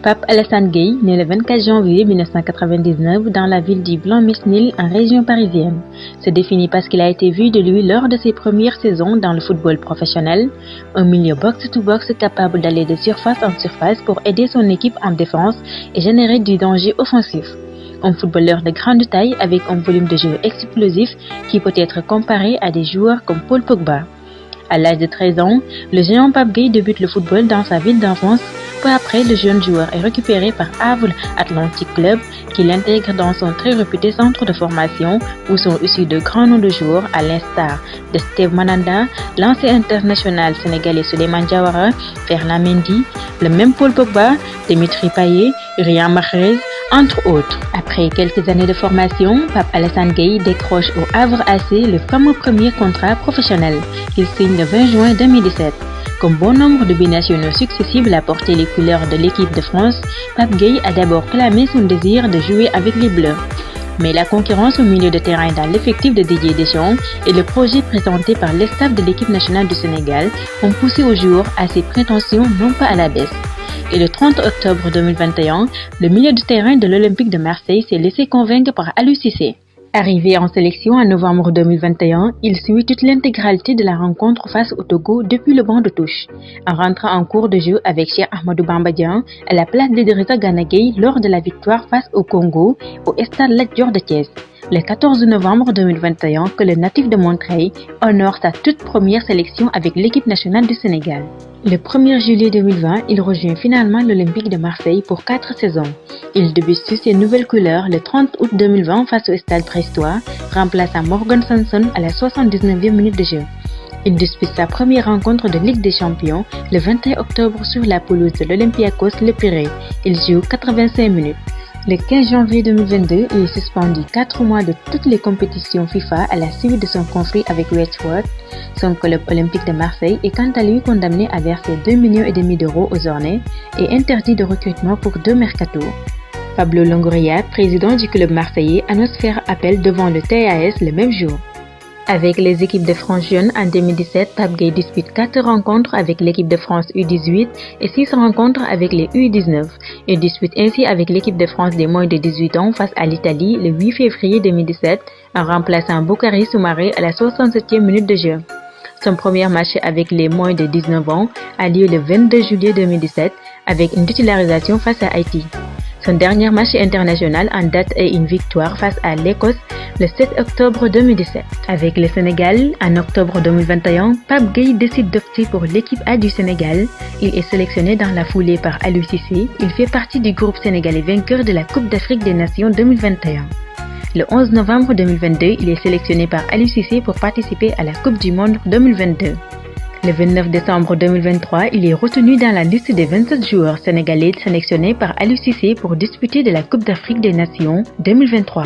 Pape Alassane Gueye, né le 24 janvier 1999 dans la ville du Blanc-Mesnil en région parisienne, se définit parce qu'il a été vu de lui lors de ses premières saisons dans le football professionnel, un milieu box-to-box capable d'aller de surface en surface pour aider son équipe en défense et générer du danger offensif. Un footballeur de grande taille avec un volume de jeu explosif qui peut être comparé à des joueurs comme Paul Pogba. À l'âge de 13 ans, le géant Pape Gueye débute le football dans sa ville d'enfance. Peu après, le jeune joueur est récupéré par Havre Athletic Club qui l'intègre dans son très réputé centre de formation où sont issus de grands noms de joueurs à l'instar de Steve Mandanda, l'ancien international sénégalais Souleymane Diawara, Ferland Mendy, le même Paul Pogba, Dimitri Payet, Riyad Mahrez, entre autres. Après quelques années de formation, Pape Alassane Gueye décroche au Havre AC le fameux premier contrat professionnel qu'il signe le 20 juin 2017. Comme bon nombre de binationaux successifs à porter les couleurs de l'équipe de France, Pape Gueye a d'abord clamé son désir de jouer avec les Bleus. Mais la concurrence au milieu de terrain dans l'effectif de Didier Deschamps et le projet présenté par le staff de l'équipe nationale du Sénégal ont poussé au jour à ses prétentions non pas à la baisse. Et le 30 octobre 2021, le milieu de terrain de l'Olympique de Marseille s'est laissé convaincre par Aliou Cissé. Arrivé en sélection en novembre 2021, il suit toute l'intégralité de la rencontre face au Togo depuis le banc de touche, en rentrant en cours de jeu avec Cheikh Ahmadou Bamba Dieng à la place d'Idrissa Gana Gueye lors de la victoire face au Congo au stade Lat Dior de Thiès. Le 14 novembre 2021 que le natif de Montreuil honore sa toute première sélection avec l'équipe nationale du Sénégal. Le 1er juillet 2020, il rejoint finalement l'Olympique de Marseille pour 4 saisons. Il débute sous ses nouvelles couleurs le 30 août 2020 face au Stade Brestois, remplaçant Morgan Sanson à la 79e minute de jeu. Il dispute sa première rencontre de Ligue des Champions le 21 octobre sur la pelouse de l'Olympiakos Le Pirée. Il joue 85 minutes. Le 15 janvier 2022, il est suspendu 4 mois de toutes les compétitions FIFA à la suite de son conflit avec Westwood. Son club olympique de Marseille est quant à lui condamné à verser 2,5 millions d'euros aux Ornais et interdit de recrutement pour 2 mercatos. Pablo Longoria, président du club marseillais, annonce faire appel devant le TAS le même jour. Avec les équipes de France jeunes en 2017, Pape Gueye dispute 4 rencontres avec l'équipe de France U18 et 6 rencontres avec les U19. Il dispute ainsi avec l'équipe de France des moins de 18 ans face à l'Italie le 8 février 2017 en remplaçant Boukari Soumaré à la 67e minute de jeu. Son premier match avec les moins de 19 ans a lieu le 22 juillet 2017 avec une titularisation face à Haïti. Son dernier match international en date est une victoire face à l'Écosse le 7 octobre 2017. Avec le Sénégal, en octobre 2021, Pape Gueye décide d'opter pour l'équipe A du Sénégal. Il est sélectionné dans la foulée par Aliou Cissé. Il fait partie du groupe sénégalais vainqueur de la Coupe d'Afrique des Nations 2021. Le 11 novembre 2022, il est sélectionné par Aliou Cissé pour participer à la Coupe du Monde 2022. Le 29 décembre 2023, il est retenu dans la liste des 27 joueurs sénégalais sélectionnés par Aliou Cissé pour disputer de la Coupe d'Afrique des Nations 2023.